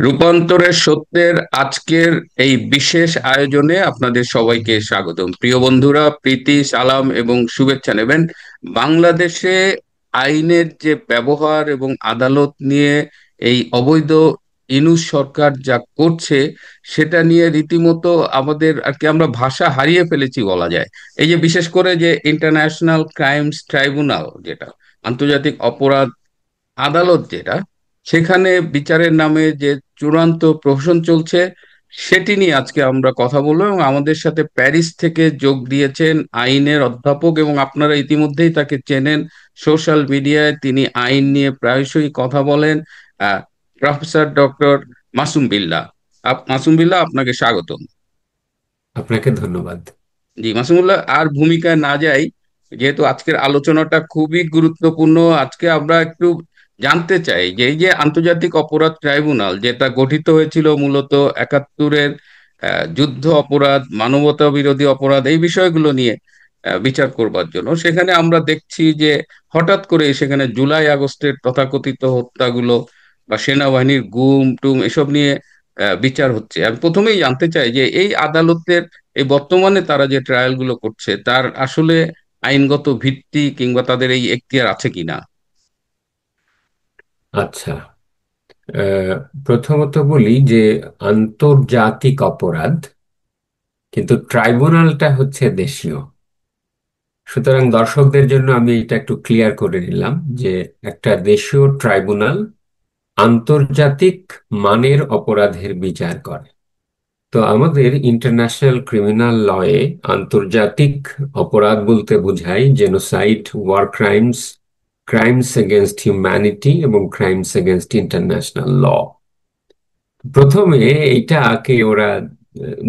রূপান্তরের সত্যের আজকের এই বিশেষ আয়োজনে আপনাদের সবাইকে স্বাগতম। প্রিয় বন্ধুরা, প্রীতি সালাম এবং শুভেচ্ছা নেবেন। বাংলাদেশে আইনের যে ব্যবহার এবং আদালত নিয়ে এই অবৈধ ইনুস সরকার যা করছে, সেটা নিয়ে রীতিমতো আমাদের আর কি আমরা ভাষা হারিয়ে ফেলেছি বলা যায়। এই যে বিশেষ করে যে ইন্টারন্যাশনাল ক্রাইমস ট্রাইব্যুনাল, যেটা আন্তর্জাতিক অপরাধ আদালত, যেটা সেখানে বিচারের নামে যে চূড়ান্ত প্রহসন চলছে, সেটি নিয়ে আজকে আমরা কথা বলবো। এবং আমাদের সাথে প্যারিস থেকে যোগ দিয়েছেন আইনের অধ্যাপক, এবং আপনারা ইতিমধ্যেই তাকে চেনেন, সোশ্যাল মিডিয়ায় তিনি আইন নিয়ে প্রায়শই কথা বলেন, প্রফেসর ডক্টর মাসুম বিল্লাহ। মাসুম বিল্লাহ, আপনাকে স্বাগতম। আপনাকে ধন্যবাদ। জি মাসুমুল্লাহ, আর ভূমিকায় না যাই, যেহেতু আজকের আলোচনাটা খুবই গুরুত্বপূর্ণ। আজকে আমরা একটু জানতে চাই যে এই যে আন্তর্জাতিক অপরাধ ট্রাইব্যুনাল, যেটা গঠিত হয়েছিল মূলত একাত্তরের যুদ্ধ অপরাধ, মানবতা বিরোধী অপরাধ, এই বিষয়গুলো নিয়ে বিচার করবার জন্য, সেখানে আমরা দেখছি যে হঠাৎ করে সেখানে জুলাই আগস্টের তথাকথিত হত্যাগুলো বা সেনাবাহিনীর গুম টুম এসব নিয়ে বিচার হচ্ছে। আমি প্রথমেই জানতে চাই যে এই আদালতের এই বর্তমানে তারা যে ট্রায়াল গুলো করছে, তার আসলে আইনগত ভিত্তি কিংবা তাদের এই এখতিয়ার আছে কিনা। আচ্ছা, আহ, প্রথমত বলি যে আন্তর্জাতিক অপরাধ, কিন্তু ট্রাইব্যুনালটা হচ্ছে দেশীয়। সুতরাং দর্শকদের জন্য আমি এটা একটু ক্লিয়ার করে নিলাম যে একটা দেশীয় ট্রাইব্যুনাল আন্তর্জাতিক মানের অপরাধের বিচার করে। তো আমাদের ইন্টারন্যাশনাল ক্রিমিনাল লয়ে আন্তর্জাতিক অপরাধ বলতে বোঝায় genocide, war crimes, crimes against humanity এবং ক্রাইমস এগেনস্ট ইন্টারন্যাশনাল ল। প্রথমে এইটাকে ওরা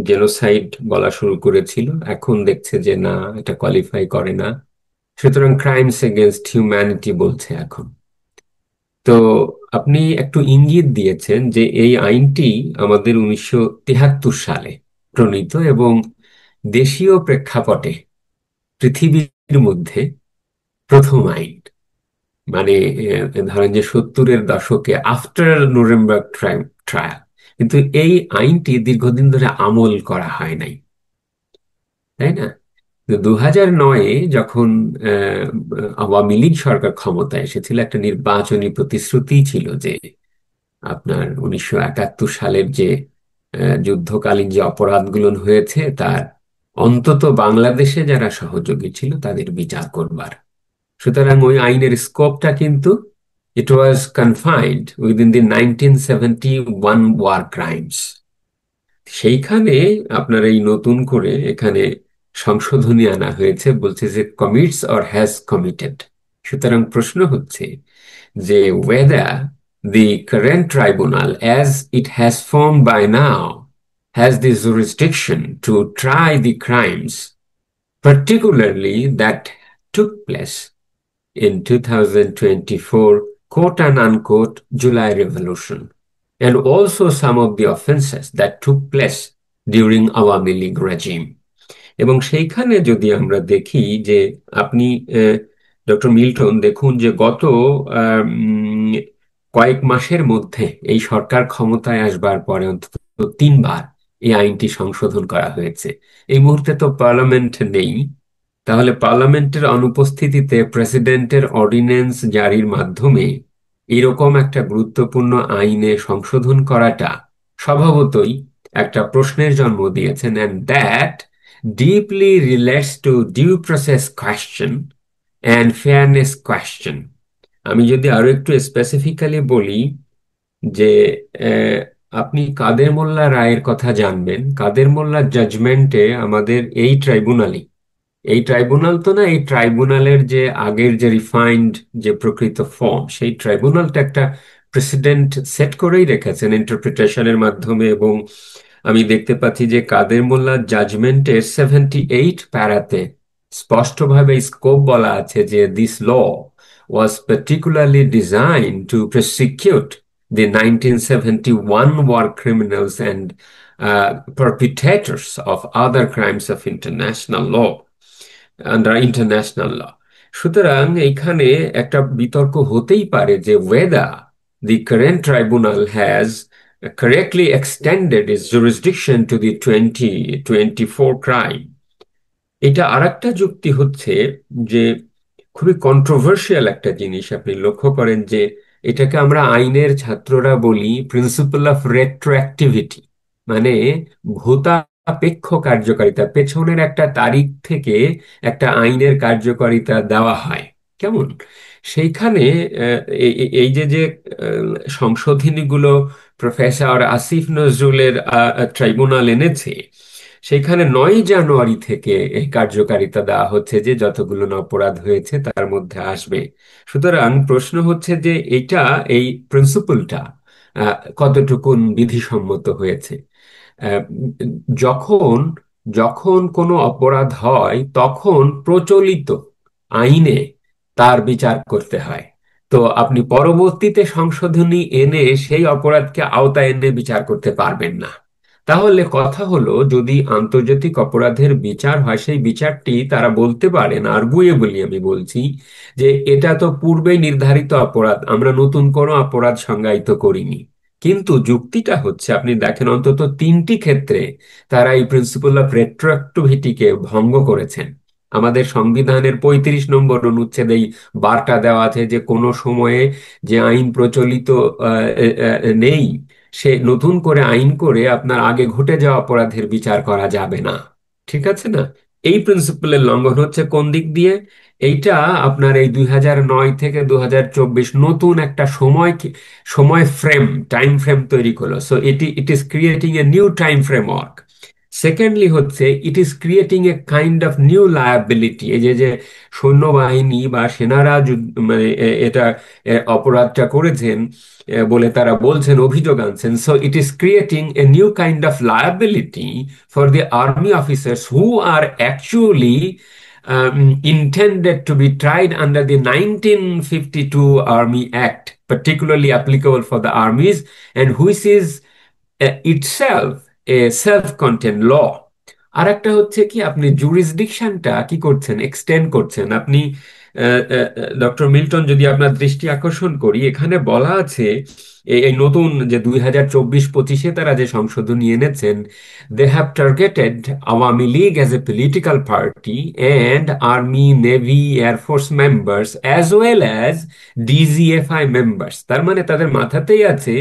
জেনোসাইড বলা শুরু করেছিল, এখন দেখছে যে না, এটা কোয়ালিফাই করে না, সুতরাং ক্রাইমস এগেনস্ট হিউম্যানিটি বলছে এখন। তো আপনি একটু ইঙ্গিত দিয়েছেন যে এই আইনটি আমাদের 1973 সালে প্রণীত এবং দেশীয় প্রেক্ষাপটে পৃথিবীর মধ্যে প্রথম আইন। মানে ধরেন যে 70-এর দশকে আফটার নুরেমবার্গ ট্রায়াল, কিন্তু এই আইনটি দীর্ঘদিন ধরে আমল করা হয় নাই, তাই না? 2009-এ যখন আহ, আওয়ামী লীগ সরকার ক্ষমতায় এসেছিল, একটা নির্বাচনী প্রতিশ্রুতি ছিল যে আপনার 1971 সালের যে যুদ্ধকালীন যে অপরাধগুলো হয়েছে তার অন্তত বাংলাদেশে যারা সহযোগী ছিল তাদের বিচার করবার। সুতরাং ওই আইনের স্কোপটা কিন্তু it was confined within the 1971 war crimes. সেইখানে আপনার এই নতুন করে এখানে সংশোধনী আনা হয়েছে, বলছে যে কমিটস অর হ্যাজ কমিটেড। সুতরাং প্রশ্ন হচ্ছে যে whether the current tribunal as it has formed by now has the jurisdiction to try the crimes particularly that took place in 2024 quote and unquote July Revolution, and also some of the offenses that took place during Awami League regime. এবং সেইখানে যদি আমরা দেখি যে আপনি doctor Milton দেখুন যে গত কয়েক মাসের মধ্যে এই সরকার ক্ষমতায় আসবার পরে অন্তত তিনবার এই আইনটি সংশোধন করা হয়েছে। এই মুহূর্তে তো পার্লামেন্ট নেই, তাহলে পার্লামেন্টের অনুপস্থিতিতে প্রেসিডেন্টের অর্ডিন্যান্স জারির মাধ্যমে এরকম একটা গুরুত্বপূর্ণ আইনে সংশোধন করাটা স্বভাবতই একটা প্রশ্নের জন্ম দিয়েছেন, and that deeply relates to due process question and fairness question. আমি যদি আরো একটু স্পেসিফিক্যালি বলি যে আহ, আপনি কাদের মোল্লা রায়ের কথা জানবেন। কাদের মোল্লার জাজমেন্টে আমাদের এই ট্রাইব্যুনাল তো না, এই ট্রাইব্যুনালের যে আগের যে রিফাইন্ড যে প্রকৃত ফর্ম, সেই ট্রাইব্যুনালটা একটা প্রেসিডেন্ট সেট করেই রেখেছেন ইন্টারপ্রিটেশনের মাধ্যমে। এবং আমি দেখতে পাচ্ছি যে কাদের মোল্লার জাজমেন্টের 78 প্যারাতে স্পষ্টভাবে স্কোপ বলা আছে যে this law was particularly designed to prosecute the 1971 war criminals and perpetrators of other crimes of international law under international law. সুতরাং এইখানে একটা বিতর্ক হতেই পারে যে whether the current tribunal has correctly extended its jurisdiction to the 2024 crime. এটা আরেকটা যুক্তি হচ্ছে যে খুবই কন্ট্রোভার্সিয়াল একটা জিনিস। আপনি লক্ষ্য করেন যে এটাকে আমরা আইনের ছাত্ররা বলি প্রিন্সিপাল অফ রেট্রোঅ্যাক্টিভিটি, মানে ভূতাপেক্ষ কার্যকারিতা। পেছনের একটা তারিখ থেকে একটা আইনের কার্যকারিতা দেওয়া হয় কেমন। সেইখানে এই যে যে সংশোধনীগুলো প্রফেসর আসিফ নজরুলের ট্রাইব্যুনাল এনেছে, সেখানে 9 জানুয়ারি থেকে এই কার্যকারিতা দেওয়া হচ্ছে যে যতগুলো না অপরাধ হয়েছে তার মধ্যে আসবে। সুতরাং প্রশ্ন হচ্ছে যে এটা, এই প্রিন্সিপলটা কতটুকুন বিধিসম্মত হয়েছে। আহ, যখন যখন কোনো অপরাধ হয় তখন প্রচলিত আইনে তার বিচার করতে হয়। তো আপনি পরবর্তীতে সংশোধনী এনে সেই অপরাধকে আওতায় এনে বিচার করতে পারবেন না। তাহলে কথা হলো, যদি আন্তর্জাতিক অপরাধের বিচার হয় সেই বিচারটি তারা বলতে পারেন, আর্গুয়েবলি আমি বলছি, যে এটা তো পূর্বেই নির্ধারিত অপরাধ, আমরা নতুন কোনো অপরাধ সংজ্ঞায়িত করিনি। কিন্তু যুক্তিটা হচ্ছে, আপনি দেখেন অন্তত 3টি ক্ষেত্রে তারা এই প্রিন্সিপাল অফ রেট্রোঅ্যাক্টিভিটিকে ভঙ্গ করেছেন। আমাদের সংবিধানের 35 নম্বর অনুচ্ছেদেই বার্তা দেওয়া আছে যে কোনো সময়ে যে আইন প্রচলিত নেই, সে নতুন করে আইন করে আপনার আগে ঘটে যাওয়া অপরাধের বিচার করা যাবে না। ঠিক আছে না? এই প্রিন্সিপালের লঙ্ঘন হচ্ছে কোন দিক দিয়ে? এইটা আপনার এই 2009 থেকে 2024 নতুন একটা সময় ফ্রেম, টাইম ফ্রেম তৈরি করলো। So it is creating a new time framework. Secondly হচ্ছে it is creating a kind of new liability. এই যে যে সৈন্যবাহিনী বা সেনারা মানে এটা অপরাধটা করেছেন বলে তারা বলছেন, অভিযোগ আনছেন। So it is creating a new kind of liability for the army officers who are actually intended to be tried under the 1952 Army Act, particularly applicable for the armies, and which is itself a self-contained law. আর একটা হচ্ছে কি, আপনি জুরিসডিকশনটা কি করছেন, extend করছেন। আপনি doctor Milton, যদি আপনার দৃষ্টি আকর্ষণ করি, এখানে বলা আছে এই নতুন যে 2024-25 তারা যে সংশোধনী এনেছেন, they have targeted Awami League as a political party and army navy air force members as well as DGFI members. তার মানে তাদের মাথাতেই আছে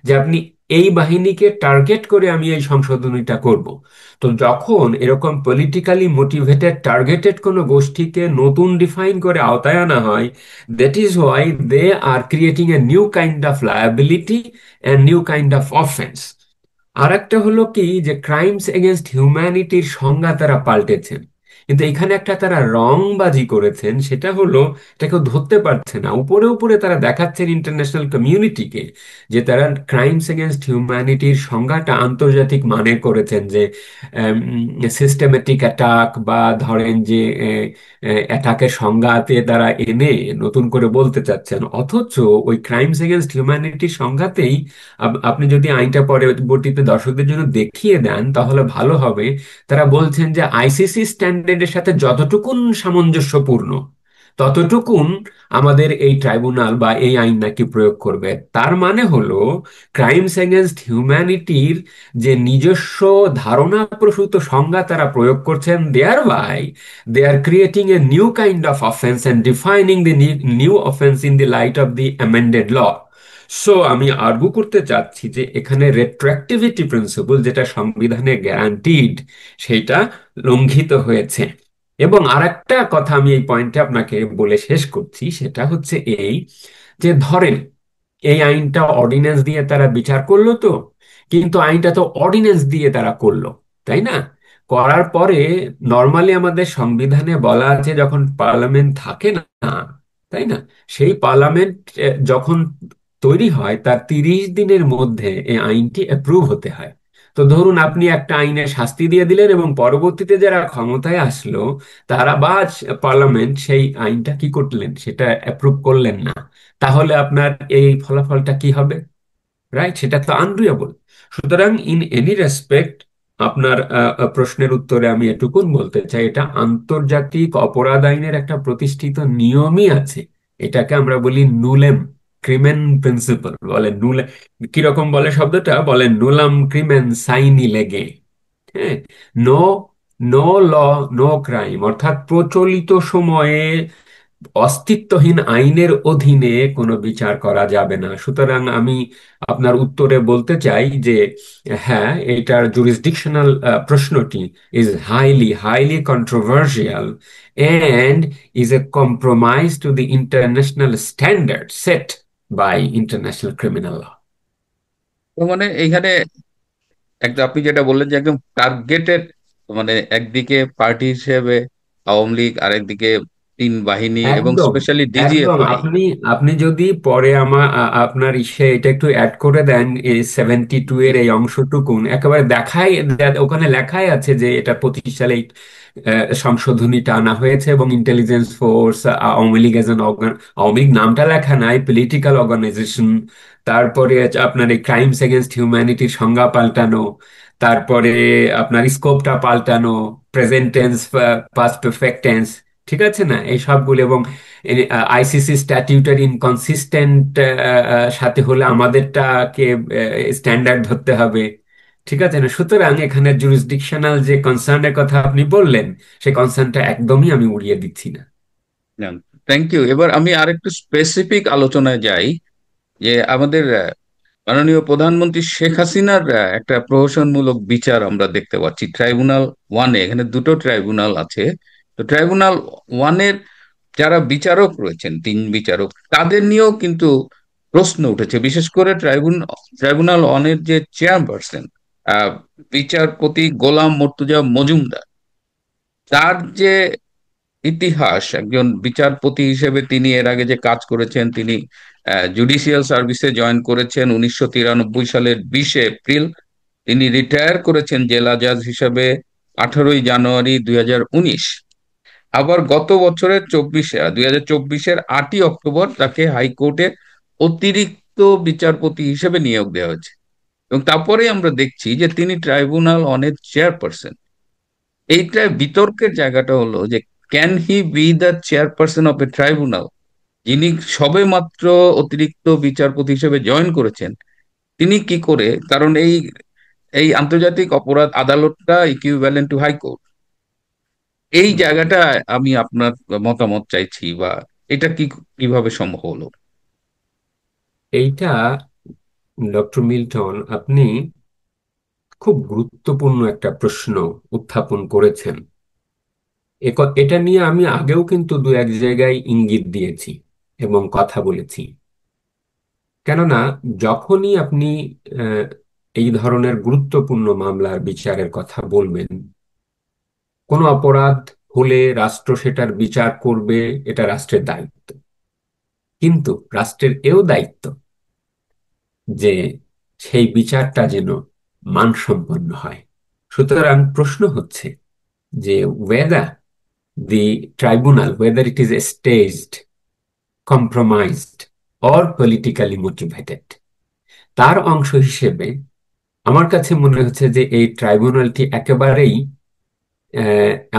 যে আপনি এই বাহিনীকে টার্গেট করে আমি এই সংশোধনীটা করব। তো যখন এরকম পলিটিক্যালি মোটিভেটেড টার্গেটেড কোনো গোষ্ঠীকে নতুন ডিফাইন করে আওতায় আনা হয়, that is why they are creating a new kind of liability and new kind of offence. আর একটা হলো কি, যে ক্রাইমস এগেনস্ট হিউম্যানিটির সংজ্ঞা তারা পাল্টেছেন। কিন্তু এখানে একটা তারা রংবাজি করেছেন, সেটা হলো এটা কেউ ধরতে পারছে না। উপরে উপরে তারা দেখাচ্ছেন ইন্টারন্যাশনাল কমিউনিটিকে যে তারা ক্রাইমস এগেনস্ট হিউম্যানিটির সংজ্ঞাটা আন্তর্জাতিক মানে করেছেন, যে সিস্টেমেটিক অ্যাটাক বা ধরেন যে অ্যাটাকের সংজ্ঞাতে তারা এনে নতুন করে বলতে চাচ্ছেন। অথচ ওই ক্রাইমস এগেনস্ট হিউম্যানিটির সংজ্ঞাতেই আপনি যদি আইনটা পরবর্তীতে দর্শকদের জন্য দেখিয়ে দেন তাহলে ভালো হবে। তারা বলছেন যে আইসিসি স্ট্যান্ডার্ডের সাথে যতটুকুন সামঞ্জস্যপূর্ণ ততটুকুন আমাদের এই ট্রাইব্যুনাল বা এই আইন নাকি প্রয়োগ করবে। তার মানে হলো ক্রাইমস এগেনস্ট হিউম্যানিটির যে নিজস্ব ধারণা প্রসূত সংজ্ঞা তারা প্রয়োগ করছেন, thereby they are creating a new kind of offence and defining the new offence in the light of the amended law. So আমি আর্গু করতে চাচ্ছি যে এখানে রেট্রোঅ্যাক্টিভিটি প্রিন্সিপল, যেটা সংবিধানে গ্যারান্টিড, সেইটা লঙ্ঘিত হয়েছে। এবং আরেকটা কথা আমি এই পয়েন্টে আপনাকে বলে শেষ করছি, সেটা হচ্ছে এই, যে ধরেন এই আইনটা অর্ডিন্যান্স দিয়ে তারা বিচার করলো, তো কিন্তু আইনটা তো অর্ডিন্যান্স দিয়ে তারা করলো, তাই না? করার পরে নর্মালি আমাদের সংবিধানে বলা আছে যখন পার্লামেন্ট থাকে না, তাই না, সেই পার্লামেন্ট যখন তৈরি হয় তার 30 দিনের মধ্যে এই আইনটি অ্যাপ্রুভ হতে হয়। তো ধরুন আপনি একটা আইনের শাস্তি দিয়ে দিলেন এবং পরবর্তীতে যারা ক্ষমতায় আসলো তারা বা পার্লামেন্ট সেই আইনটা কি করলেন, সেটা অ্যাপ্রুভ করলেন না। তাহলে আপনার এই ফলাফলটা কি হবে? রাইট, সেটা তো আনডুয়েবল। সুতরাং ইন এনি রেসপেক্ট আপনার প্রশ্নের উত্তরে আমি এটুকুন বলতে চাই, এটা আন্তর্জাতিক অপরাধ আইনের একটা প্রতিষ্ঠিত নিয়মই আছে, এটাকে আমরা বলি নুলেম। ক্রিমেন প্রিন্সিপাল বলে, কিরকম বলে শব্দটা, বলে নুলাম ক্রিমেন সাইনি লেগে। হ্যাঁ, no, no law, no crime, অর্থাৎ প্রচলিত সময়ে অস্তিত্বহীন আইনের অধীনে কোনো বিচার করা যাবে না। সুতরাং আমি আপনার উত্তরে বলতে চাই যে হ্যাঁ, এটার জুরিসডিকশনাল প্রশ্নটি is highly highly controversial and is a compromise to the international standard set by international criminal law. তো মানে এইখানে একদম আপনি যেটা বললেন যে একদম টার্গেটেড, মানে একদিকে পার্টি হিসেবে আওয়ামী লীগ, আর একদিকে তিন বাহিনী এবং একদম, স্পেশালি একদম। ডিজিএফআই। আপনি আপনি যদি পরে আপনার ইসে এটা একটু অ্যাড করে দেন, এই 72 এর এই অংশটুকুন একেবারে ওখানে লেখাই আছে যে এটা 25 সালে এই, সংশোধনীটা আনা হয়েছে এবং intelligence force, Awami League as Awami League নামটা লেখা নাই, পলিটিক্যাল অর্গানাইজেশন। তারপরে আপনার এই ক্রাইমস এগেনস্ট হিউম্যানিটির সংজ্ঞা পাল্টানো, তারপরে আপনার স্কোপটা পাল্টানো, present tense, past perfect tense, ঠিক আছে না এই সবগুলো, এবং আইসিসি স্ট্যাটিউটারি ইনকনসিস্টেন্ট সাথে হলে আমাদেরটাকে স্ট্যান্ডার্ড ধরতে হবে, ঠিক আছে না। সুতরাং এখানে জুরিসডিকশনাল যে কনসার্নের কথা আপনি বললেন, সেই কনসার্নটা একদমই আমি উড়িয়ে দিচ্ছি না। Thank you. এবার আমি আরেকটু স্পেসিফিক আলোচনায় যাই, যে আমাদের মাননীয় প্রধানমন্ত্রী শেখ হাসিনার একটা প্রহসনমূলক বিচার আমরা দেখতে পাচ্ছি ট্রাইব্যুনাল ওয়ানে। এখানে দুটো ট্রাইব্যুনাল আছে। তো ট্রাইব্যুনাল ওয়ানের যারা বিচারক রয়েছেন, তিন বিচারক, তাদের নিয়েও কিন্তু প্রশ্ন উঠেছে। বিশেষ করে ট্রাইব্যুনাল ওয়ানের যে চেয়ারপারসন, বিচারপতি গোলাম মর্তুজা মজুমদার, তার যে ইতিহাস, একজন বিচারপতি হিসেবে তিনি এর আগে যে কাজ করেছেন, তিনি জুডিশিয়াল সার্ভিসে জয়েন করেছেন 1993 সালের 20 এপ্রিল। তিনি রিটায়ার করেছেন জেলা জাজ হিসেবে 18ই জানুয়ারি 2019। আবার গত বছরের 2024-এর 8ই অক্টোবর তাকে হাইকোর্টে অতিরিক্ত বিচারপতি হিসেবে নিয়োগ দেওয়া হয়েছে। এবং তারপরে আমরা দেখছি যে তিনি ট্রাইব্যুনাল অনেক চেয়ারপারসন। এইটা বিতর্কের জায়গাটা হলো যে can he be the chairperson of A tribunal, যিনি সবে মাত্র অতিরিক্ত বিচারপতি হিসেবে জয়েন করেছেন, তিনি কি করে, কারণ এই এই আন্তর্জাতিক অপরাধ আদালতটা ইকুইভ্যালেন্ট টু হাইকোর্ট। এই জায়গাটা আমি আপনার মতামত চাইছি, বা এটা কিভাবে সম্ভব হলো? এইটা ডক্টর মিল্টন, আপনি খুব গুরুত্বপূর্ণ একটা প্রশ্ন উত্থাপন করেছেন। এটা নিয়ে আমি আগেও কিন্তু দু এক জায়গায় ইঙ্গিত দিয়েছি এবং কথা বলেছি। কেননা যখনই আপনি আহ, এই ধরনের গুরুত্বপূর্ণ মামলার বিচারের কথা বলবেন, কোনো অপরাধ হলে রাষ্ট্র সেটার বিচার করবে, এটা রাষ্ট্রের দায়িত্ব। কিন্তু রাষ্ট্রের এও দায়িত্ব যে সেই বিচারটা যেন মানসম্পন্ন হয়। সুতরাং প্রশ্ন হচ্ছে যে whether the tribunal, whether it is staged, compromised or politically motivated, তার অংশ হিসেবে আমার কাছে মনে হচ্ছে যে এই ট্রাইব্যুনালটি একেবারেই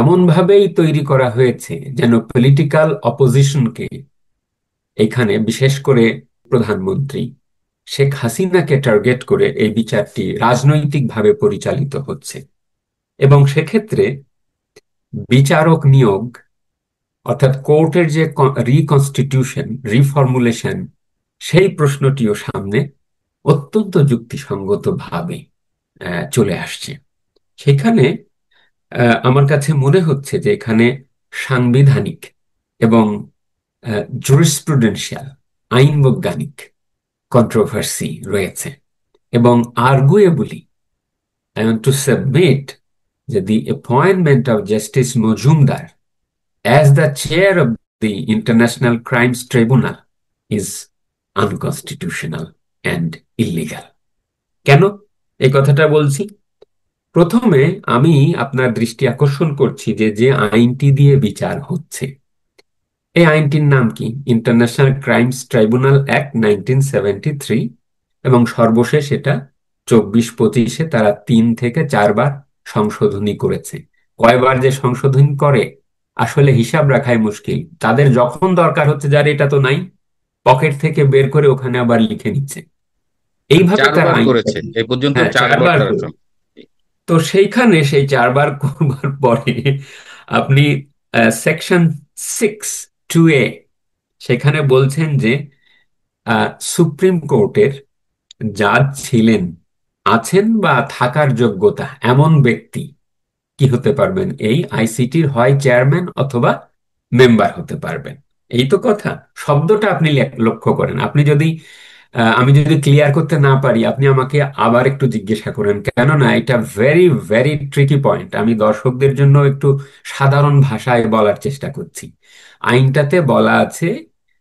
এমনভাবেই তৈরি করা হয়েছে যেন পলিটিক্যাল অপোজিশনকে, এখানে বিশেষ করে প্রধানমন্ত্রী শেখ হাসিনাকে টার্গেট করে এই বিচারটি রাজনৈতিকভাবে পরিচালিত হচ্ছে। এবং সেক্ষেত্রে বিচারক নিয়োগ, অর্থাৎ কোর্টের যে রিকনস্টিটিউশন, রিফর্মুলেশন, সেই প্রশ্নটিও সামনে অত্যন্ত যুক্তিসঙ্গতভাবে চলে আসছে। সেখানে আমার কাছে মনে হচ্ছে যে এখানে সাংবিধানিক এবং জুরিসপ্রুডেন্সিয়াল, আইন বৈজ্ঞানিক কন্ট্রোভার্সি রয়েছে। এবং arguably I want to submit যে the appointment of justice Majumdar as the chair of the International Crimes Tribunal is unconstitutional and illegal. কেন এই কথাটা বলছি? প্রথমে আমি আপনার দৃষ্টি আকর্ষণ করছি যে যে আইনটি দিয়ে বিচার হচ্ছে, এই আইনটির নাম কি? International crimes tribunal act 1973। এবং সর্বশেষ এটা 24-25-এ তারা 3 থেকে 4 বার সংশোধনী করেছে। কয়বার যে সংশোধনী করে আসলে হিসাব রাখাই মুশকিল। তাদের যখন দরকার হচ্ছে, যার এটা তো নাই, পকেট থেকে বের করে ওখানে আবার লিখে নিচ্ছে। এইভাবে তারা চারবার আইনটা, করেছে, এ পর্যন্ত হ্যাঁ চারবার চারবার তারা করে। তো সেইখানে সেই চারবার করবার পরে আপনি সেকশন 6(2)(a) সেখানে বলছেন যে সুপ্রিম কোর্টের জাজ ছিলেন, আছেন বা থাকার যোগ্যতা এমন ব্যক্তি কি হতে পারবেন, এই আইসিটির হয় চেয়ারম্যান অথবা মেম্বার হতে পারবেন। এই তো কথা। শব্দটা আপনি লক্ষ্য করেন। আপনি যদি আমি যদি ক্লিয়ার করতে না পারি, আপনি আমাকে আবার একটু জিজ্ঞাসা করেন, কেননা এটা ভেরি ভেরি ট্রিকি পয়েন্ট। আমি দর্শকদের জন্য একটু সাধারণ ভাষায় বলার চেষ্টা করছি। আইনটাতে বলা আছে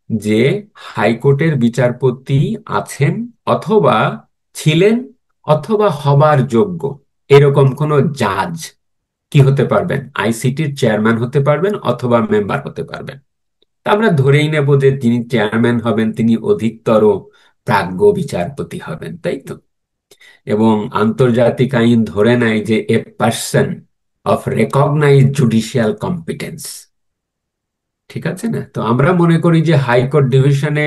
যে হাইকোর্টের বিচারপতি আছেন অথবা ছিলেন অথবা হবার যোগ্য এরকম কোন জাজ কি হতে পারবেন, আইসিটির চেয়ারম্যান হতে পারবেন অথবা মেম্বার হতে পারবেন। তা আমরা ধরেই নেব যে যিনি চেয়ারম্যান হবেন তিনি অধিকতর প্রাজ্ঞ বিচারপতি হবেন, তাই তো? এবং আন্তর্জাতিক আইন ধরে নেয় যে a person of recognised judicial competence. ঠিক আছে না? তো আমরা মনে করি যে হাইকোর্ট ডিভিশনে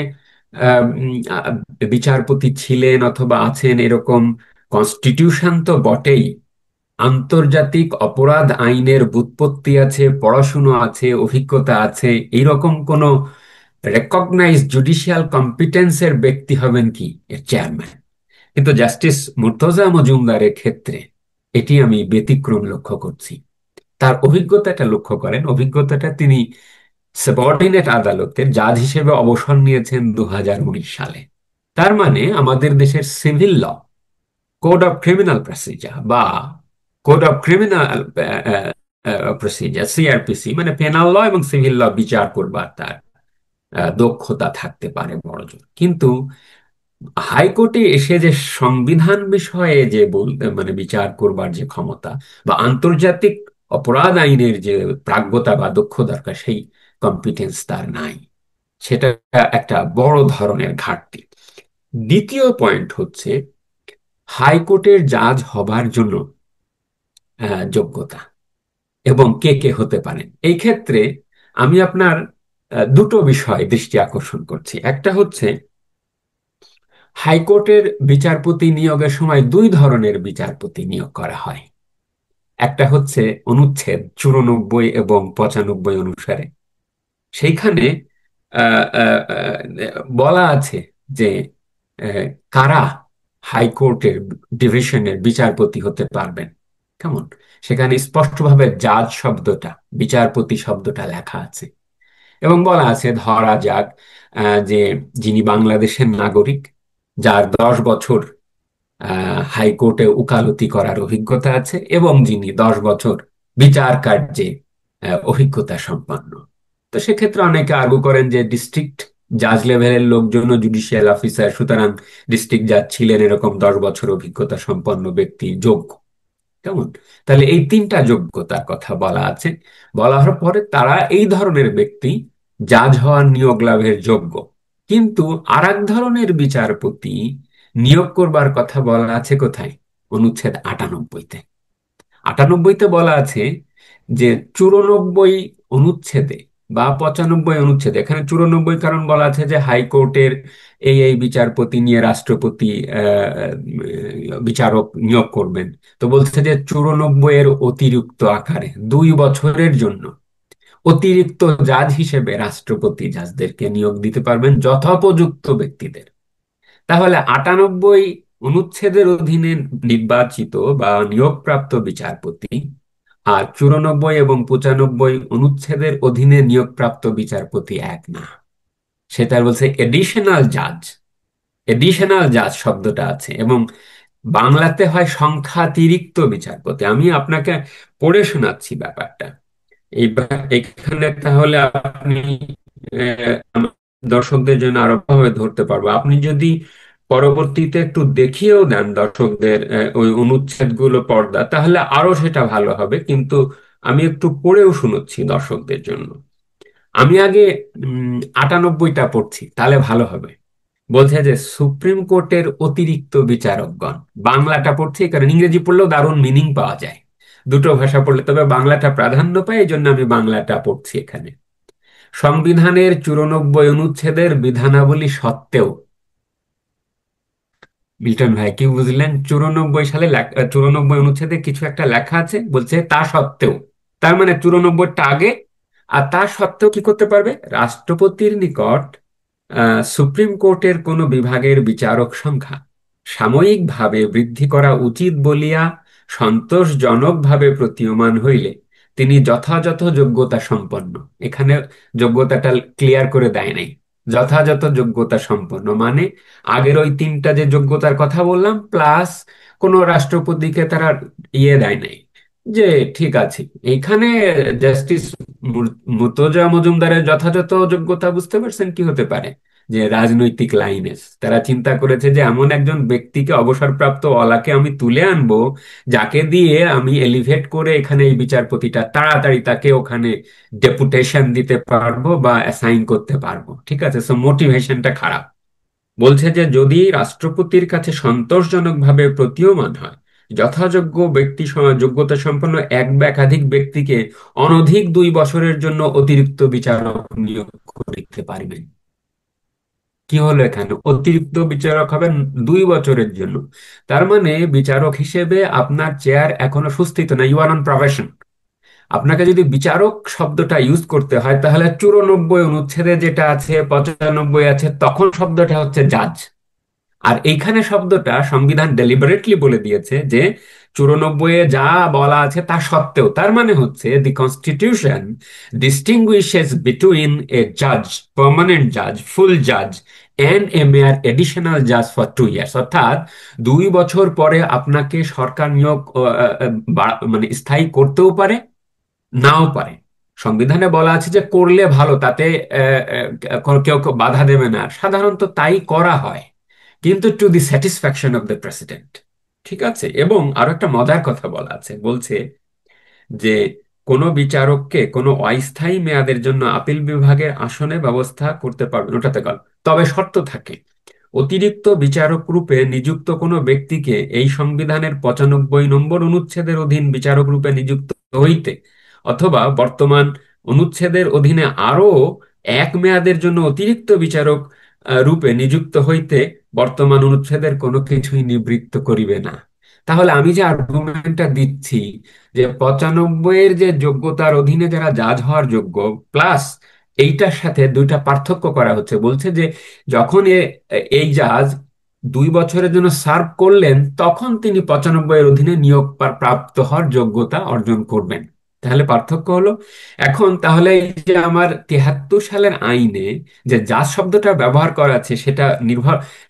বিচারপতি ছিলেন অথবা আছেন এরকম কনস্টিটিউশন তো বটেই, আন্তর্জাতিক অপরাধ আইনের ব্যুৎপত্তি আছে, পড়াশুনো আছে, অভিজ্ঞতা আছে, এইরকম কোন রেকগনাইজ জুডিশিয়াল কম্পিটেন্সের ব্যক্তি হবেন কি এর চেয়ারম্যান। কিন্তু জাস্টিস মুর্তজা মজুমদারের ক্ষেত্রে এটি আমি ব্যতিক্রম লক্ষ্য করছি। তার অভিজ্ঞতাটা লক্ষ্য করেন। অভিজ্ঞতাটা, তিনি সাবঅর্ডিনেট আদালতের জাজ হিসেবে অবসর নিয়েছেন 2019 সালে। তার মানে আমাদের দেশের civil law, code of criminal procedure বা code of criminal procedure, CrPC, মানে পেনাল ল এবং সিভিল ল বিচার করবার তার দক্ষতা থাকতে পারে বড়জোর। কিন্তু হাইকোর্টে এসে যে সংবিধান বিষয়ে যে বলতে মানে বিচার করবার যে ক্ষমতা বা আন্তর্জাতিক অপরাধ আইনের যে প্রাজ্ঞতা বা দক্ষ দরকার, সেই কম্পিটেন্স তার নাই। সেটা একটা বড় ধরনের ঘাটতি। দ্বিতীয় পয়েন্ট হচ্ছে হাইকোর্টের জাজ হবার জন্য যোগ্যতা এবং কে কে হতে পারেন। এই ক্ষেত্রে আমি আপনার দুটো বিষয় দৃষ্টি আকর্ষণ করছি। একটা হচ্ছে হাইকোর্টের বিচারপতি নিয়োগের সময় দুই ধরনের বিচারপতি নিয়োগ করা হয়। একটা হচ্ছে অনুচ্ছেদ 94 এবং 95 অনুসারে। সেইখানে আহ, আহ, বলা আছে যে আহ, কারা হাইকোর্টের ডিভিশনের বিচারপতি হতে পারবেন। কেমন? সেখানে স্পষ্টভাবে জাজ শব্দটা, বিচারপতি শব্দটা লেখা আছে এবং বলা আছে ধরা যাক যে যিনি বাংলাদেশের নাগরিক, যার 10 বছর হাইকোর্টে উকালতি করার অভিজ্ঞতা আছে এবং যিনি 10 বছর বিচার কার্যে অভিজ্ঞতা সম্পন্ন। তো সেক্ষেত্রে অনেকে আর্গু করেন যে ডিস্ট্রিক্ট জাজ লেভেলের লোকজন জুডিশিয়াল অফিসার, সুতরাং ডিস্ট্রিক্ট জাজ ছিলেন এরকম 10 বছর অভিজ্ঞতা সম্পন্ন ব্যক্তি যোগ্য। কেমন? তাহলে এই তিনটা যোগ্যতার কথা বলা আছে। বলা হওয়ার পরে তারা এই ধরনের ব্যক্তি জাজ হওয়ার নিয়োগ লাভের যোগ্য। কিন্তু আর এক ধরনের বিচারপতি নিয়োগ করবার কথা বলা আছে কোথায়? অনুচ্ছেদ 98-তে। 98-তে বলা আছে যে 94 অনুচ্ছেদে বা 95 অনুচ্ছেদে, এখানে 94 কারণ বলা আছে যে হাইকোর্টের এই এই বিচারপতি নিয়ে রাষ্ট্রপতি বিচারক নিয়োগ করবেন। তো বলছে যে 94 এর অতিরিক্ত আকারে 2 বছরের জন্য অতিরিক্ত জাজ হিসেবে রাষ্ট্রপতি জাজদেরকে নিয়োগ দিতে পারবেন যথোপযুক্ত ব্যক্তিদের। তাহলে 98 অনুচ্ছেদের অধীনে নির্বাচিত বা নিয়োগপ্রাপ্ত বিচারপতি আর 94 এবং 95 অনুচ্ছেদের অধীনে নিয়োগপ্রাপ্ত বিচারপতি এক না। সেটা বলছে এডিশনাল জাজ। এডিশনাল জাজ শব্দটা আছে এবং বাংলাতে হয় সংখ্যাতিরিক্ত বিচারপতি। আমি আপনাকে পড়ে শোনাচ্ছি ব্যাপারটা। এখানে তাহলে আপনি দর্শকদের জন্য আরো ভাবে ধরতে পারবো। আপনি যদি পরবর্তীতে একটু দেখিয়েও দেন দর্শকদের ওই অনুচ্ছেদগুলো পর্দা, তাহলে আরো সেটা ভালো হবে। কিন্তু আমি একটু পড়েও শোনাচ্ছি দর্শকদের জন্য। আমি আগে 98টা পড়ছি, তাহলে ভালো হবে। বলছে যে সুপ্রিম কোর্টের অতিরিক্ত বিচারকগণ, বাংলাটা পড়ছি কারণ ইংরেজি পড়লেও দারুণ মিনিং পাওয়া যায়। দুটো ভাষা পড়লে তবে বাংলাটা প্রাধান্য পায়, এই জন্য আমি বাংলাটা পড়ছি এখানে। সংবিধানের 94 অনুচ্ছেদের বিধানাবলী সত্ত্বেও, মিল্টন ভাই কি বুঝলেন? 94 সালে 94 অনুচ্ছেদে কিছু একটা লেখা আছে, বলছে তা সত্ত্বেও, তার মানে 94টা আগে। আর তা সত্ত্বেও কি করতে পারবে? রাষ্ট্রপতির নিকট সুপ্রিম কোর্টের কোন বিভাগের বিচারক সংখ্যা সাময়িকভাবে বৃদ্ধি করা উচিত বলিয়া সন্তোষজনকভাবে প্রতীয়মান হইলে তিনি যথাযথ যোগ্যতা সম্পন্ন। এখানে যোগ্যতাটা ক্লিয়ার করে দেয় নাই। যথাযথ যোগ্যতা সম্পন্ন মানে আগের ওই তিনটা যে যোগ্যতার কথা বললাম, প্লাস কোন রাষ্ট্রপতিকে তারা ইয়ে দেয় নাই যে ঠিক আছে। এইখানে জাস্টিস মুর্তজা মজুমদারের যথাযথ যোগ্যতা বুঝতে পারছেন কি হতে পারে? যে রাজনৈতিক লাইনে তারা চিন্তা করেছে যে এমন একজন ব্যক্তিকে, অবসরপ্রাপ্ত ওয়ালাকে আমি তুলে আনবো, যাকে দিয়ে আমি এলিভেট করে এখানে এই বিচারপতিটা তাড়াতাড়ি তাকে ওখানে ডেপুটেশন দিতে পারবো বা অ্যাসাইন করতে পারবো। ঠিক আছে, সো মোটিভেশনটা খারাপ। বলছে যে যদি রাষ্ট্রপতির কাছে সন্তোষজনকভাবে প্রতীয়মান হয়, যথাযোগ্য যোগ্যতা সম্পন্ন এক বা একাধিক ব্যক্তিকে অনধিক 2 বছরের জন্য অতিরিক্ত বিচারক নিয়োগ করিতে পারিবেন। কি হলো এখানে? অতিরিক্ত বিচারক হবেন 2 বছরের জন্য। তার মানে বিচারক হিসেবে আপনার চেয়ার এখনো সুস্থিত না, ইউ আর অন প্রফেশন। আপনাকে যদি বিচারক শব্দটা ইউজ করতে হয়, তাহলে 94 অনুচ্ছেদে যেটা আছে, 95 আছে, তখন শব্দটা হচ্ছে জাজ। আর এইখানে শব্দটা সংবিধান ডেলিবারেটলি বলে দিয়েছে যে 94-এ যা বলা আছে তা সত্ত্বেও, তার মানে হচ্ছে দি কনস্টিটিউশন ডিস্টিংগুইশেস বিটুইন এ জাজ, পার্মানেন্ট জাজ, ফুল জাজ এন্ড এ মেয়ার এডিশনাল জাজ ফর 2 ইয়ার্স। অর্থাৎ 2 বছর পরে আপনাকে সরকার নিয়োগ মানে স্থায়ী করতেও পারে, নাও পারে। সংবিধানে বলা আছে যে করলে ভালো, তাতে কেউ কেউ বাধা দেবে না, সাধারণত তাই করা হয়, কিন্তু to the satisfaction of the president. ঠিক আছে, এবং আরো একটা মজার কথা বলা আছে, বলছে যে কোনো বিচারককে কোনো অস্থায়ী মেয়াদের জন্য আপিল বিভাগের আসনে ব্যবস্থা করতে পারবেন, ওটাতে গেল। তবে শর্ত থাকে, অতিরিক্ত বিচারক রূপে নিযুক্ত কোনো ব্যক্তিকে এই সংবিধানের 95 নম্বর অনুচ্ছেদের অধীন বিচারক রূপে নিযুক্ত হইতে, অথবা বর্তমান অনুচ্ছেদের অধীনে আরো 1 মেয়াদের জন্য অতিরিক্ত বিচারক রূপে নিযুক্ত হইতে বর্তমান অনুচ্ছেদের কোনো কিছুই নিবৃত্ত করিবে না। তাহলে আমি যে আর্গুমেন্টটা দিচ্ছি যে 95-এর যে যোগ্যতার অধীনে যারা জাজ হওয়ার যোগ্য, প্লাস এইটার সাথে দুইটা পার্থক্য করা হচ্ছে। বলছে যে যখন এই জাজ 2 বছরের জন্য সার্ভ করলেন, তখন তিনি 95-এর অধীনে নিয়োগ প্রাপ্ত হওয়ার যোগ্যতা অর্জন করবেন। তাহলে পার্থক্য হলো, এখন তাহলে এই যে আমার 73 সালের আইনে যে জাজ শব্দটা ব্যবহার করা আছে,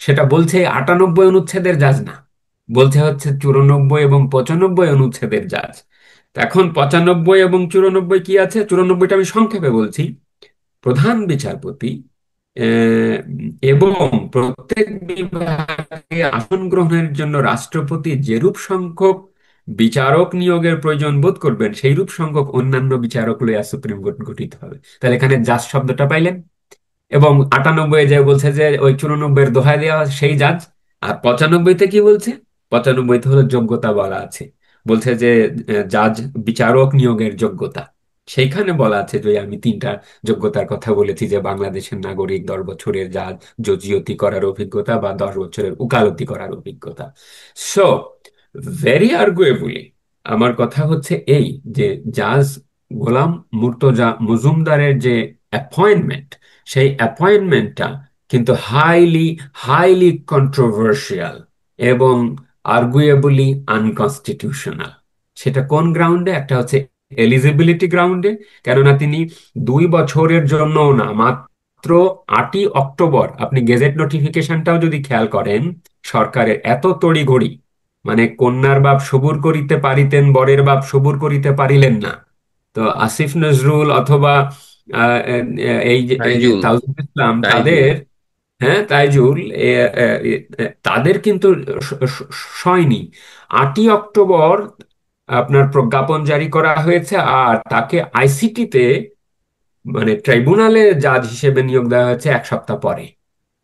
সেটা বলছে 98 অনুচ্ছেদের জাজ না, বলছে হচ্ছে 94 এবং 95 অনুচ্ছেদের জাজ। তো এখন 95 এবং 94 কি আছে? 94টা আমি সংক্ষেপে বলছি। প্রধান বিচারপতি আহ, এবং প্রত্যেক বিভাগে আসন গ্রহণের জন্য রাষ্ট্রপতি যেরূপ সংখ্যক বিচারক নিয়োগের প্রয়োজন বোধ করবেন, সেই রূপ সংখ্যক অন্যান্য বিচারক লইয়া সুপ্রিম কোর্ট গঠিত হবে। তাহলে এখানে জাজ শব্দটা পাইলেন। এবং 98 যে বলছে যে ওই 94-এর দোহাই দেওয়া সেই জাজ। আর 95-তে কি বলছে? 95-তে হলো যোগ্যতা বলা আছে, বলছে যে জাজ বিচারক নিয়োগের যোগ্যতা। সেইখানে বলা আছে যে আমি তিনটা যোগ্যতার কথা বলেছি, যে বাংলাদেশের নাগরিক, 10 বছরের জাজ জজিয়তি করার অভিজ্ঞতা, বা 10 বছরের উকালতি করার অভিজ্ঞতা। সো ভেরি আর্গুয়েবলি আমার কথা হচ্ছে এই, যে জাজ গোলাম মুর্তজা মজুমদারের যে অ্যাপয়েন্টমেন্ট, সেই অ্যাপয়েন্টমেন্টটা কিন্তু হাইলি হাইলি কন্ট্রোভার্সিয়াল এবং আর্গুয়েবলি আনকনস্টিটিউশনাল। সেটা কোন গ্রাউন্ডে? একটা হচ্ছে এলিজিবিলিটি গ্রাউন্ডে, কেননা তিনি 2 বছরের জন্য না, মাত্র 8ই অক্টোবর, আপনি গেজেট নোটিফিকেশনটাও যদি খেয়াল করেন, সরকারের এত তড়িঘড়ি, মানে কন্যার বাপ সবুর করিতে পারিতেন, বরের বাপ সবুর করিতে পারিলেন না। তো আসিফ নজরুল অথবা এই যে তাইজুল। তাওহিদ ইসলাম, তাইজুল। তাদের, হ্যাঁ তাইজুল, তাদের কিন্তু সয়নি। 8ই অক্টোবর আপনার প্রজ্ঞাপন জারি করা হয়েছে, আর তাকে আইসিটিতে মানে ট্রাইব্যুনালে জাজ হিসেবে নিয়োগ দেওয়া হয়েছে 1 সপ্তাহ পরে।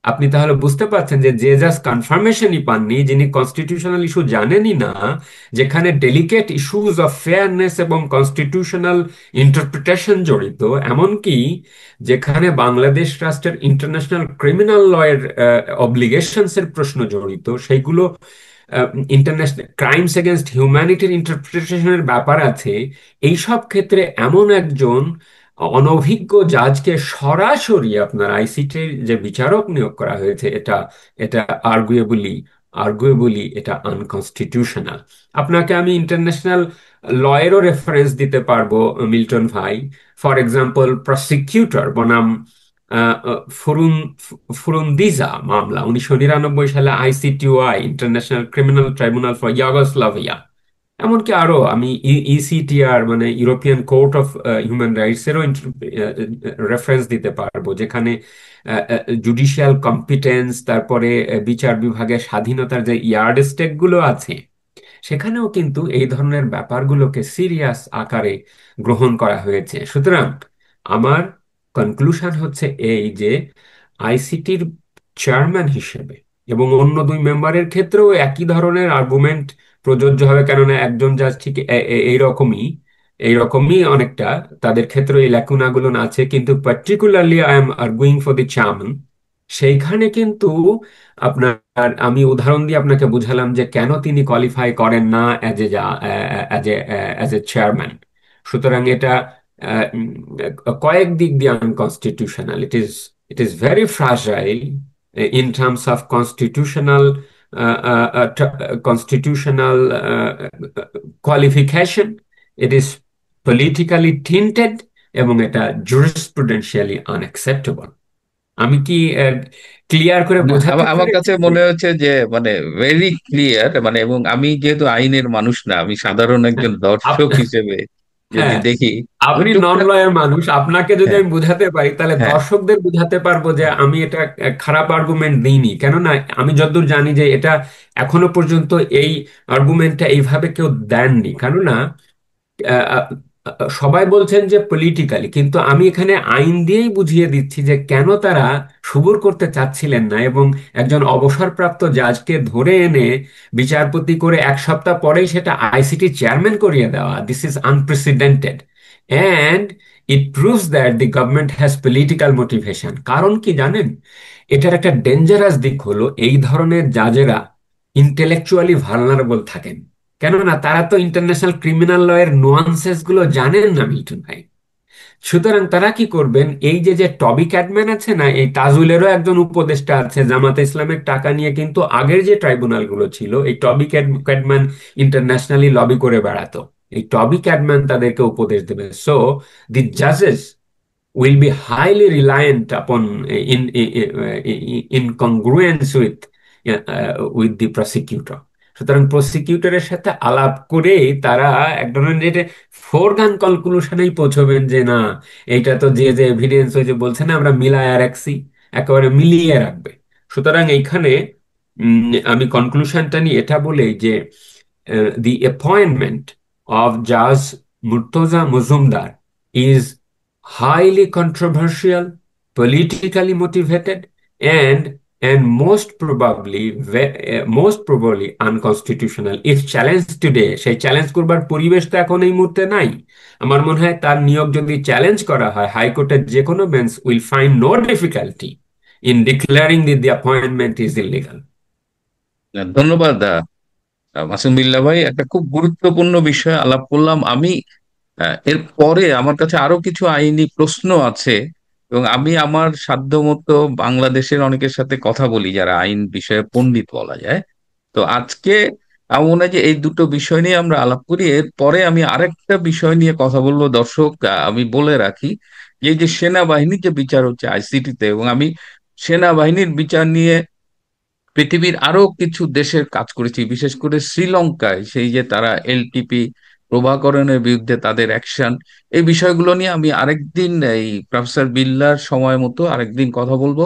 আপনি তাহলে বুঝতে পারছেন যে যে জাস্ট কনফার্মেশনই পাননি, যিনি কনস্টিটিউশনাল ইস্যু জানেনই না, যেখানে ডেলিকেট ইস্যুজ অফ ফেয়ারনেস এবং কনস্টিটিউশনাল ইন্টারপ্রিটেশন জড়িত, এমনকি যেখানে বাংলাদেশ রাষ্ট্রের ইন্টারন্যাশনাল ক্রিমিনাল লয়ের অব্লিগেশনস এর প্রশ্ন জড়িত, সেইগুলো ইন্টারন্যাশনাল ক্রাইমস এগেনস্ট হিউম্যানিটির ইন্টারপ্রিটেশনের ব্যাপার আছে। এইসব ক্ষেত্রে এমন একজন অনভিজ্ঞ জাজকে সরাসরি আপনার আইসিটির যে বিচারক নিয়োগ করা হয়েছে, এটা এটা আর্গুয়েবলি আর্গুয়েবলি এটা আনকনস্টিটিউশনাল। আপনাকে আমি ইন্টারন্যাশনাল লয়েরও রেফারেন্স দিতে পারবো, মিল্টন ভাই। ফর এক্সাম্পল, প্রসিকিউটর বনাম আহ, আহ, ফুরুন ফুরুন্দিজা মামলা 1999 সালে, আইসিটিওআই, international criminal tribunal for Yugoslavia. এমনকি আরো আমি ইসিটিআর মানে European court of human rights এরও রেফারেন্স দিতে পারবো, যেখানে জুডিশিয়াল কম্পিটেন্স, তারপরে বিচার বিভাগের স্বাধীনতার যে ইয়ার্ডস্টেক গুলো আছে, সেখানেও কিন্তু এই ধরনের ব্যাপারগুলোকে সিরিয়াস আকারে গ্রহণ করা হয়েছে। সুতরাং আমার কনক্লুশন হচ্ছে এই যে আইসিটির চেয়ারম্যান হিসেবে এবং অন্য দুই মেম্বারের ক্ষেত্রেও একই ধরনের আর্গুমেন্ট প্রযোজ্য হবে, কেননা একজন জাজ ঠিক এইরকমই এইরকমই অনেকটা তাদের ক্ষেত্রে এই ল্যাকুনাগুলো আছে। কিন্তু particularly I am arguing for the chairman. সেইখানে কিন্তু আপনার, আমি উদাহরণ দিয়ে আপনাকে বুঝালাম যে কেন তিনি কোয়ালিফাই করেন না অ্যাজ এ চেয়ারম্যান। সুতরাং এটা কয়েক দিক দিয়ে unconstitutional. It is very fragile in terms of constitutional qualification. It is politically tinted এবং এটা জুরিসপ্রুডেন্সিয়ালি আনঅ্যাকসেপ্টেবল। আমি কি ক্লিয়ার করে না, বোঝাতে আমার পেরেছি? কাছে মনে হচ্ছে যে মানে ভেরি ক্লিয়ার, মানে এবং আমি যেহেতু আইনের মানুষ না, আমি সাধারণ একজন দর্শক আপ- হিসেবে যদি হ্যাঁ, দেখি, আমি আপনি নন টুকটাক। লয়ার মানুষ, আপনাকে যদি হ্যাঁ, আমি বুঝাতে পারি তাহলে হ্যাঁ, দর্শকদের বুঝাতে পারবো যে আমি এটা খারাপ আর্গুমেন্ট দিইনি। কেননা আমি যতদূর জানি যে এটা এখনো পর্যন্ত এই আর্গুমেন্টটা এইভাবে কেউ দেননি। কেননা আহ, আহ, সবাই বলছেন যে পলিটিক্যালি, কিন্তু আমি এখানে আইন দিয়েই বুঝিয়ে দিচ্ছি যে কেন তারা সবুর করতে চাচ্ছিলেন না, এবং একজন অবসরপ্রাপ্ত জাজকে ধরে এনে বিচারপতি করে 1 সপ্তাহ পরেই সেটা আইসিটি চেয়ারম্যান করিয়ে দেওয়া, this is unprecedented. And it proves that the government has political motivation. কারণ কি জানেন, এটার একটা ডেঞ্জারাস দিক হলো এই ধরনের জাজেরা ইন্টেলেকচুয়ালি ভালনারেবল থাকেন। কেননা তারা তো ইন্টারন্যাশনাল ক্রিমিনাল লয়ের নোয়ান্সেস গুলো জানেন না, মিল্টন ভাই। সুতরাং তারা কি করবেন, এই যে যে টবি ক্যাডম্যান আছে না, এই তাজুলেরও একজন উপদেষ্টা আছে জামাতে ইসলামের টাকা নিয়ে, কিন্তু আগের যে ট্রাইব্যুনাল গুলো ছিল, এই টবি ক্যাডম্যান ইন্টারন্যাশনালি লবি করে বেড়াতো। এই টবি ক্যাডম্যান তাদেরকে উপদেশ দেবে। সো দি জাজেস will be highly reliant upon in congruence with the prosecutor. সুতরাং প্রসিকিউটরের সাথে আলাপ করে তারা এক ধরনের ফোরগান কনক্লুশনেই পৌঁছবেন যে না, এইটা তো যে যে এভিডেন্স হয়েছে বলছে না, আমরা মিলায় রাখছি, একেবারে মিলিয়ে রাখবে। সুতরাং এইখানে আমি কনক্লুশনটা নিয়ে এটা বলে যে দি অ্যাপয়েন্টমেন্ট অফ জাজ Murtaza Majumdar is highly controversial, politically motivated, and most probably unconstitutional. If challenged today, সেই চ্যালেঞ্জ করবার পরিবেশ তো এখন এই মুহূর্তে নাই। আমার মনে হয় তার নিয়োগ যদি চ্যালেঞ্জ করা হয়, হাইকোর্টের যে কোনো bench will find no difficulty in declaring the appointment is illegal. ধন্যবাদ মাসুম বিল্লাহ ভাই, একটা খুব গুরুত্বপূর্ণ বিষয় আলাপ করলাম আমি। এর পরে আমার কাছে আরো কিছু আইনি প্রশ্ন আছে, এবং আমি আমার সাধ্যমতো বাংলাদেশের অনেকের সাথে কথা বলি যারা আইন বিষয়ে পণ্ডিত বলা যায়। তো আজকে আমার মনে হয় যে এই দুটো বিষয় নিয়ে আমরা আলাপ করি, এর পরে আমি আরেকটা বিষয় নিয়ে কথা বলবো। দর্শক, আমি বলে রাখি যে এই যে সেনাবাহিনীর যে বিচার হচ্ছে আইসিটিতে, এবং আমি সেনাবাহিনীর বিচার নিয়ে পৃথিবীর আরো কিছু দেশের কাজ করেছি, বিশেষ করে শ্রীলঙ্কায় সেই যে তারা এলটিপি প্রভাকরণের বিরুদ্ধে তাদের অ্যাকশন, এই বিষয়গুলো নিয়ে আমি আরেকদিন এই প্রফেসর বিল্লার সময় মতো আরেকদিন কথা বলবো।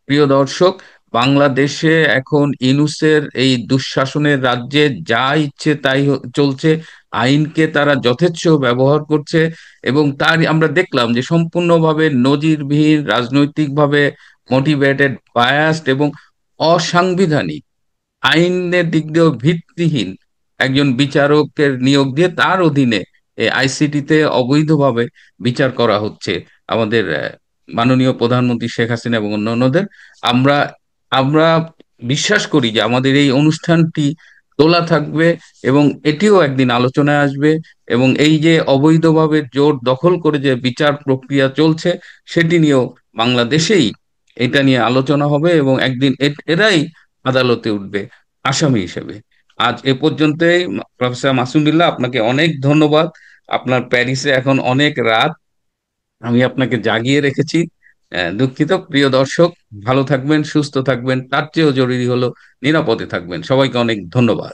প্রিয় দর্শক, বাংলাদেশে এখন ইনুসের এই দুঃশাসনের রাজ্যে যা ইচ্ছে তাই চলছে, আইনকে তারা যথেচ্ছ ব্যবহার করছে, এবং তার আমরা দেখলাম যে সম্পূর্ণভাবে নজিরবিহীন রাজনৈতিকভাবে মোটিভেটেড, বায়াসড এবং অসাংবিধানিক, আইনের দিক দিয়েও ভিত্তিহীন একজন বিচারকের নিয়োগ দিয়ে তার অধীনে আইসিটিতে অবৈধভাবে বিচার করা হচ্ছে আমাদের মাননীয় প্রধানমন্ত্রী শেখ হাসিনা এবং অন্যান্যদের। আমরা আমরা বিশ্বাস করি যে আমাদের এই অনুষ্ঠানটি তোলা থাকবে এবং এটিও একদিন আলোচনায় আসবে, এবং এই যে অবৈধভাবে জোর দখল করে যে বিচার প্রক্রিয়া চলছে সেটি নিয়েও বাংলাদেশেই এটা নিয়ে আলোচনা হবে এবং একদিন এরাই আদালতে উঠবে আসামি হিসেবে। আজ এ পর্যন্তই। প্রফেসর মাসুম বিল্লাহ, আপনাকে অনেক ধন্যবাদ। আপনার প্যারিসে এখন অনেক রাত, আমি আপনাকে জাগিয়ে রেখেছি, দুঃখিত। প্রিয় দর্শক, ভালো থাকবেন, সুস্থ থাকবেন, তার চেয়েও জরুরি হলো নিরাপদে থাকবেন। সবাইকে অনেক ধন্যবাদ।